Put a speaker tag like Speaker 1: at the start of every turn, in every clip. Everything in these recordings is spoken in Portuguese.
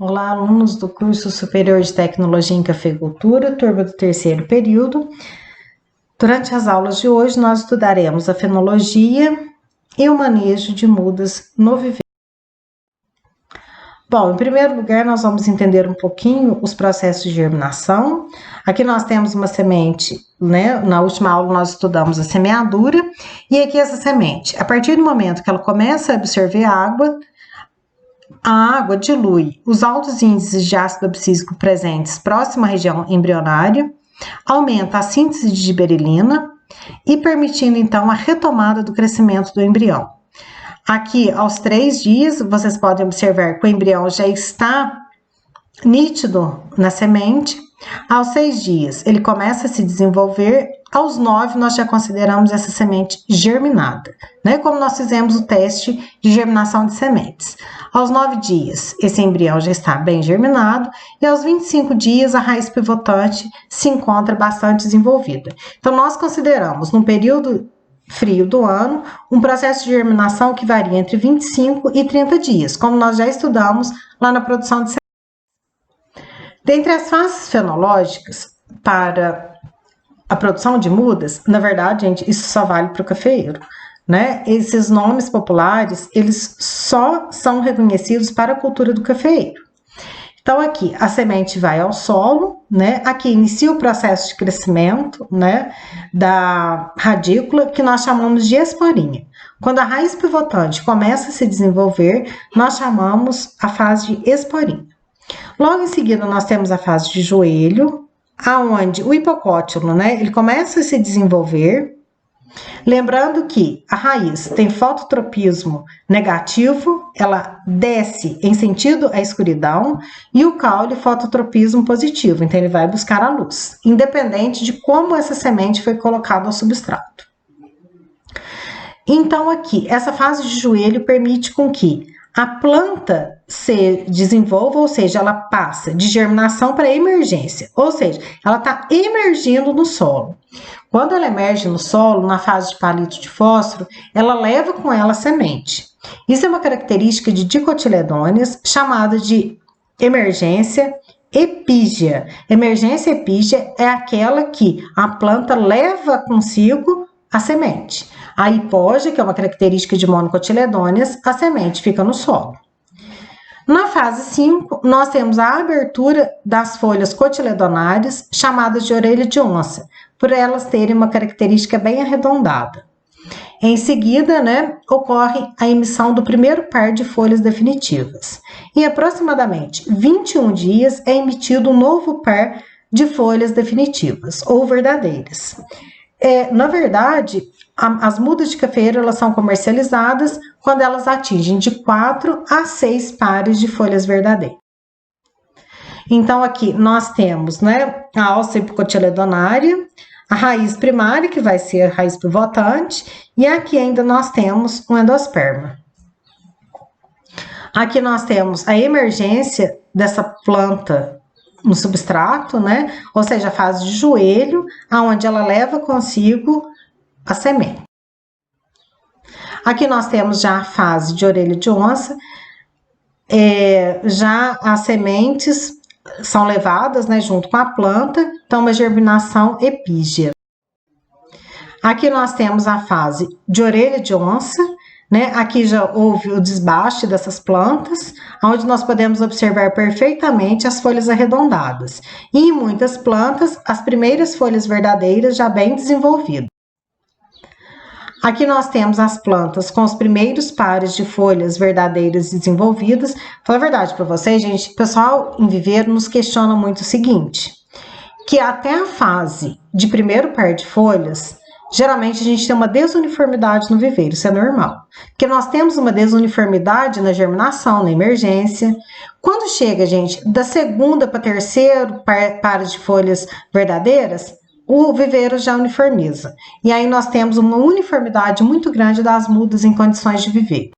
Speaker 1: Olá, alunos do curso superior de Tecnologia em Cafeicultura, turma do terceiro período. Durante as aulas de hoje, nós estudaremos a fenologia e o manejo de mudas no viveiro. Bom, em primeiro lugar, nós vamos entender um pouquinho os processos de germinação. Aqui nós temos uma semente, né? Na última aula nós estudamos a semeadura, e aqui essa semente, a partir do momento que ela começa a absorver água, a água dilui os altos índices de ácido abscísico presentes próximo à região embrionária, aumenta a síntese de giberelina e permitindo então a retomada do crescimento do embrião. Aqui, aos 3 dias, vocês podem observar que o embrião já está nítido na semente. Aos 6 dias, ele começa a se desenvolver. Aos 9, nós já consideramos essa semente germinada, né? Como nós fizemos o teste de germinação de sementes. Aos 9 dias, esse embrião já está bem germinado, e aos 25 dias, a raiz pivotante se encontra bastante desenvolvida. Então, nós consideramos, no período frio do ano, um processo de germinação que varia entre 25 e 30 dias, como nós já estudamos lá na produção de sementes. Dentre as fases fenológicas para a produção de mudas, na verdade, gente, isso só vale para o cafeeiro, né? Esses nomes populares, eles só são reconhecidos para a cultura do cafeeiro. Então, aqui, a semente vai ao solo, né? Aqui inicia o processo de crescimento, né? Da radícula, que nós chamamos de esporinha. Quando a raiz pivotante começa a se desenvolver, nós chamamos a fase de esporinha. Logo em seguida, nós temos a fase de joelho, aonde o hipocótilo, né? Ele começa a se desenvolver. Lembrando que a raiz tem fototropismo negativo, ela desce em sentido à escuridão, e o caule fototropismo positivo, então ele vai buscar a luz, independente de como essa semente foi colocada ao substrato. Então aqui, essa fase de joelho permite com que a planta se desenvolva, ou seja, ela passa de germinação para emergência, ou seja, ela está emergindo no solo. Quando ela emerge no solo, na fase de palito de fósforo, ela leva com ela a semente. Isso é uma característica de dicotiledôneas, chamada de emergência epígea. Emergência epígea é aquela que a planta leva consigo a semente. A hipógea, que é uma característica de monocotiledôneas, a semente fica no solo. Na fase 5, nós temos a abertura das folhas cotiledonares, chamadas de orelha de onça, por elas terem uma característica bem arredondada. Em seguida, né, ocorre a emissão do primeiro par de folhas definitivas. Em aproximadamente 21 dias é emitido um novo par de folhas definitivas, ou verdadeiras. Na verdade, as mudas de cafeeiro, elas são comercializadas quando elas atingem de 4 a 6 pares de folhas verdadeiras. Então, aqui nós temos, né, a alça hipocotiledonária, a raiz primária, que vai ser a raiz pivotante, e aqui ainda nós temos um endosperma. Aqui nós temos a emergência dessa planta no substrato, né? Ou seja, a fase de joelho, aonde ela leva consigo a semente. Aqui nós temos já a fase de orelha de onça, já as sementes são levadas, né, junto com a planta, então uma germinação epígea. Aqui nós temos a fase de orelha de onça, né? Aqui já houve o desbaste dessas plantas, onde nós podemos observar perfeitamente as folhas arredondadas. E em muitas plantas, as primeiras folhas verdadeiras já bem desenvolvidas. Aqui nós temos as plantas com os primeiros pares de folhas verdadeiras desenvolvidas. Fala a verdade para vocês, gente, o pessoal em viveiro nos questiona muito o seguinte, que até a fase de primeiro par de folhas, geralmente a gente tem uma desuniformidade no viveiro, isso é normal. Porque nós temos uma desuniformidade na germinação, na emergência. Quando chega, gente, da segunda para terceiro par de folhas verdadeiras, o viveiro já uniformiza. E aí nós temos uma uniformidade muito grande das mudas em condições de viver.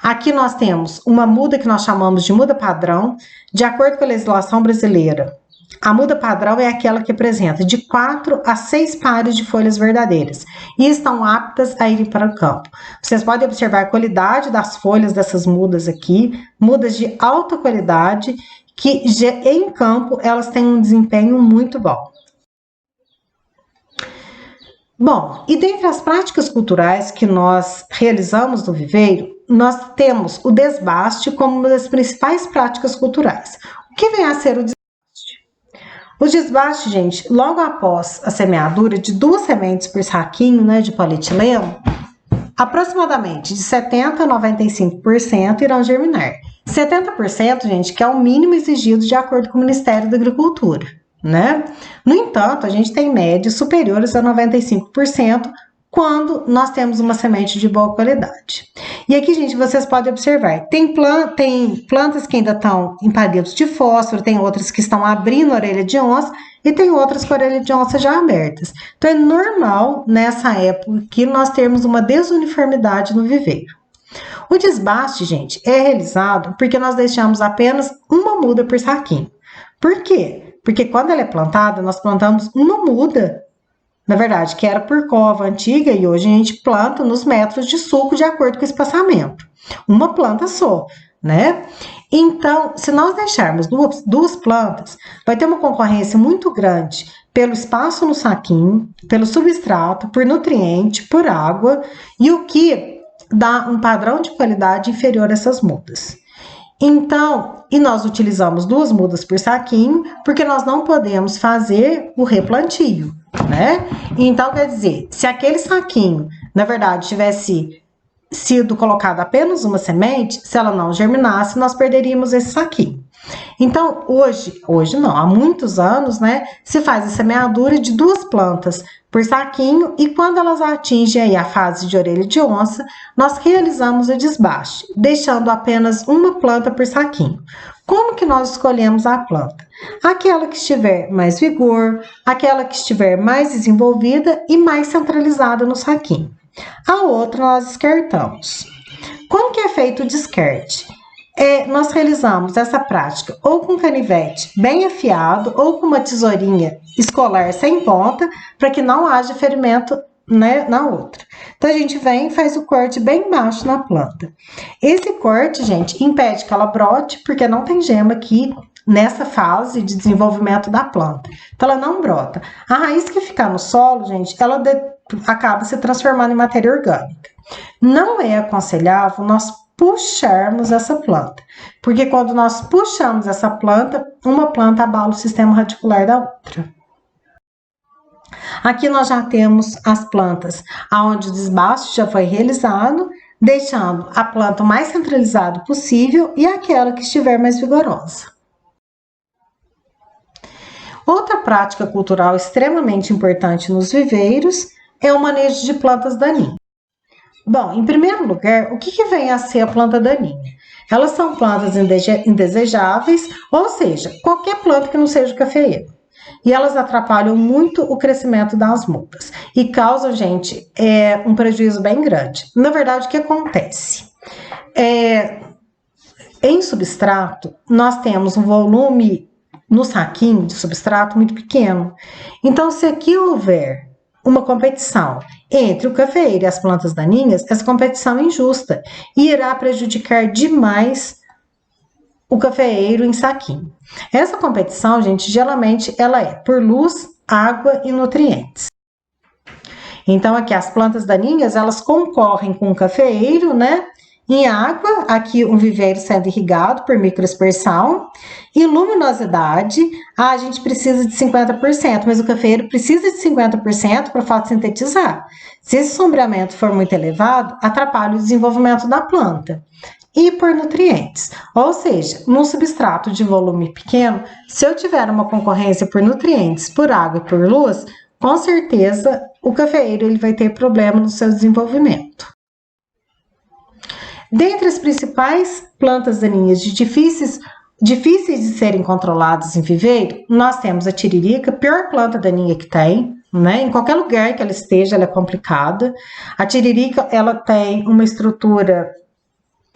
Speaker 1: Aqui nós temos uma muda que nós chamamos de muda padrão, de acordo com a legislação brasileira. A muda padrão é aquela que apresenta de 4 a 6 pares de folhas verdadeiras e estão aptas a irem para o campo. Vocês podem observar a qualidade das folhas dessas mudas aqui, mudas de alta qualidade, que em campo elas têm um desempenho muito bom. Bom, e dentre as práticas culturais que nós realizamos no viveiro, nós temos o desbaste como uma das principais práticas culturais. O que vem a ser o desbaste? O desbaste, gente, logo após a semeadura de 2 sementes por saquinho, né, de polietileno, aproximadamente de 70% a 95% irão germinar. 70%, gente, que é o mínimo exigido de acordo com o Ministério da Agricultura, né? No entanto, a gente tem médias superiores a 95% quando nós temos uma semente de boa qualidade. E aqui, gente, vocês podem observar, tem plantas que ainda estão em palitos de fósforo, tem outras que estão abrindo a orelha de onça e tem outras com a orelha de onça já abertas. Então, é normal, nessa época, que nós termos uma desuniformidade no viveiro. O desbaste, gente, é realizado porque nós deixamos apenas uma muda por saquinho. Por quê? Porque quando ela é plantada, nós plantamos uma muda, na verdade, que era por cova antiga, e hoje a gente planta nos metros de sulco de acordo com o espaçamento. Uma planta só, né? Então, se nós deixarmos duas plantas, vai ter uma concorrência muito grande pelo espaço no saquinho, pelo substrato, por nutriente, por água, e o que dá um padrão de qualidade inferior a essas mudas. Então, e nós utilizamos 2 mudas por saquinho, porque nós não podemos fazer o replantio, né? Então, quer dizer, se aquele saquinho, na verdade, tivesse sido colocado apenas uma semente, se ela não germinasse, nós perderíamos esse saquinho. Então, hoje não, há muitos anos, né, se faz a semeadura de 2 plantas por saquinho e quando elas atingem aí a fase de orelha de onça, nós realizamos o desbaste, deixando apenas uma planta por saquinho. Como que nós escolhemos a planta? Aquela que estiver mais vigor, aquela que estiver mais desenvolvida e mais centralizada no saquinho. A outra nós descartamos. Como que é feito o descarte? Nós realizamos essa prática ou com canivete bem afiado ou com uma tesourinha escolar sem ponta, para que não haja ferimento, né, na outra. Então, a gente vem e faz o corte bem baixo na planta. Esse corte, gente, impede que ela brote, porque não tem gema aqui nessa fase de desenvolvimento da planta. Então, ela não brota. A raiz que ficar no solo, gente, ela acaba se transformando em matéria orgânica. Não é aconselhável nós puxarmos essa planta, porque quando nós puxamos essa planta, uma planta abala o sistema radicular da outra. Aqui nós já temos as plantas onde o desbaste já foi realizado, deixando a planta o mais centralizada possível e aquela que estiver mais vigorosa. Outra prática cultural extremamente importante nos viveiros é o manejo de plantas daninhas. Bom, em primeiro lugar, o que vem a ser a planta daninha? Elas são plantas indesejáveis, ou seja, qualquer planta que não seja cafeeiro. E elas atrapalham muito o crescimento das mudas e causam, gente, um prejuízo bem grande. Na verdade, o que acontece? Em substrato, nós temos um volume no saquinho de substrato muito pequeno. Então, se aqui houver uma competição entre o cafeeiro e as plantas daninhas, essa competição é injusta e irá prejudicar demais o cafeeiro em saquinho. Essa competição, gente, geralmente ela é por luz, água e nutrientes. Então, aqui as plantas daninhas, elas concorrem com o cafeeiro, né? Em água, aqui um viveiro sendo irrigado por microaspersão. E luminosidade, a gente precisa de 50%, mas o cafeeiro precisa de 50% para fotossintetizar. Se esse sombreamento for muito elevado, atrapalha o desenvolvimento da planta. E por nutrientes, ou seja, num substrato de volume pequeno, se eu tiver uma concorrência por nutrientes, por água e por luz, com certeza o cafeeiro ele vai ter problema no seu desenvolvimento. Dentre as principais plantas daninhas difíceis de serem controladas em viveiro, nós temos a tiririca, pior planta daninha que tem, né? Em qualquer lugar que ela esteja, ela é complicada. A tiririca, ela tem uma estrutura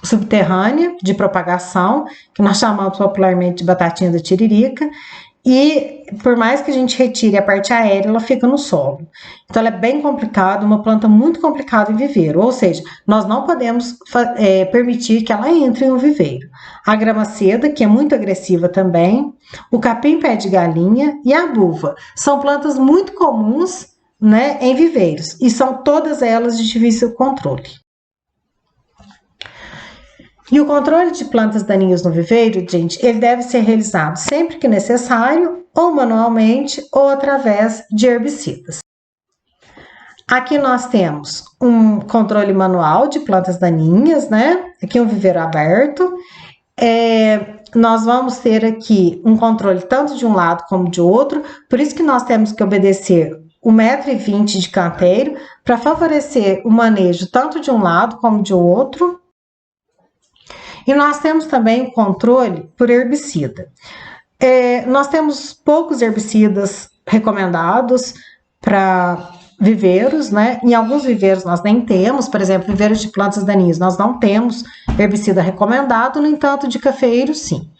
Speaker 1: subterrânea de propagação, que nós chamamos popularmente de batatinha da tiririca, E por mais que a gente retire a parte aérea, ela fica no solo. Então, ela é bem complicada, uma planta muito complicada em viveiro. Ou seja, nós não podemos permitir que ela entre em um viveiro. A grama seda, que é muito agressiva também, o capim pé de galinha e a buva. São plantas muito comuns, né, em viveiros. E são todas elas de difícil controle. E o controle de plantas daninhas no viveiro, gente, ele deve ser realizado sempre que necessário, ou manualmente, ou através de herbicidas. Aqui nós temos um controle manual de plantas daninhas, né? Aqui um viveiro aberto. Nós vamos ter aqui um controle tanto de um lado como de outro, por isso que nós temos que obedecer 1,20 m de canteiro para favorecer o manejo tanto de um lado como de outro. E nós temos também o controle por herbicida. Nós temos poucos herbicidas recomendados para viveiros, né? Em alguns viveiros nós nem temos, por exemplo, viveiros de plantas daninhas, nós não temos herbicida recomendado, no entanto, de cafeeiros sim.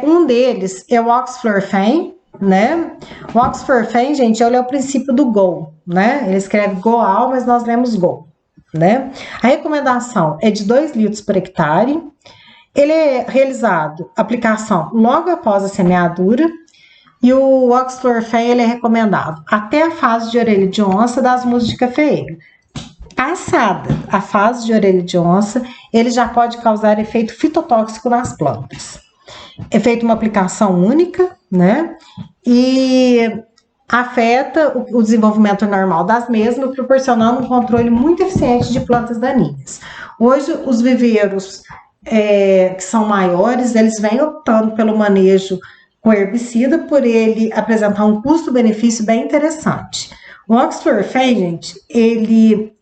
Speaker 1: Um deles é o oxflorfen, né? O oxflorfen, gente, ele é o princípio do GO, né? Ele escreve GOAL, mas nós lemos GO, né? A recomendação é de 2 litros por hectare. Ele é realizado, aplicação logo após a semeadura, e o oxflorfen ele é recomendado até a fase de orelha de onça das mudas de cafeeiro. Passada a fase de orelha de onça, ele já pode causar efeito fitotóxico nas plantas. É feita uma aplicação única, né? E afeta o desenvolvimento normal das mesmas, proporcionando um controle muito eficiente de plantas daninhas. Hoje, os viveiros que são maiores, eles vêm optando pelo manejo com herbicida, por ele apresentar um custo-benefício bem interessante. O oxflorfen, gente,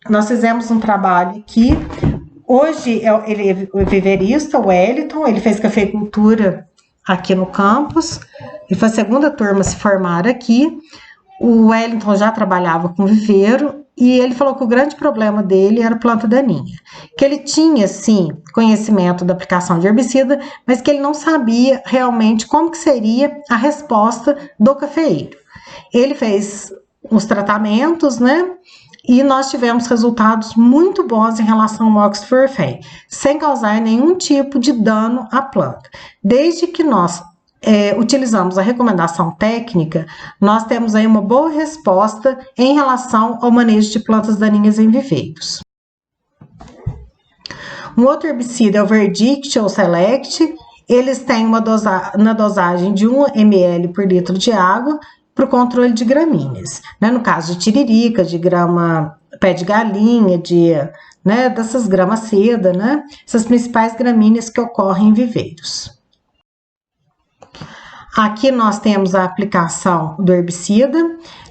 Speaker 1: nós fizemos um trabalho aqui. Hoje, ele é o viveirista, o Wellington, ele fez cafeicultura aqui no campus, e foi a segunda turma a se formar aqui. O Wellington já trabalhava com viveiro, e ele falou que o grande problema dele era planta daninha. Que ele tinha, sim, conhecimento da aplicação de herbicida, mas que ele não sabia realmente como que seria a resposta do cafeeiro. Ele fez os tratamentos, né? E nós tivemos resultados muito bons em relação ao oxflorfen, sem causar nenhum tipo de dano à planta. Desde que nós utilizamos a recomendação técnica, nós temos aí uma boa resposta em relação ao manejo de plantas daninhas em viveiros. Um outro herbicida é o Verdict ou Select. Eles têm na dosagem de 1 ml por litro de água para o controle de gramíneas, né? No caso de tiririca, de grama pé de galinha, dessas gramas seda, né? Essas principais gramíneas que ocorrem em viveiros. Aqui nós temos a aplicação do herbicida,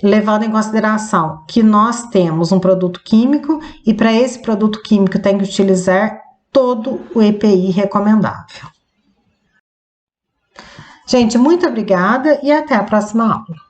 Speaker 1: levando em consideração que nós temos um produto químico e para esse produto químico tem que utilizar todo o EPI recomendável. Gente, muito obrigada e até a próxima aula.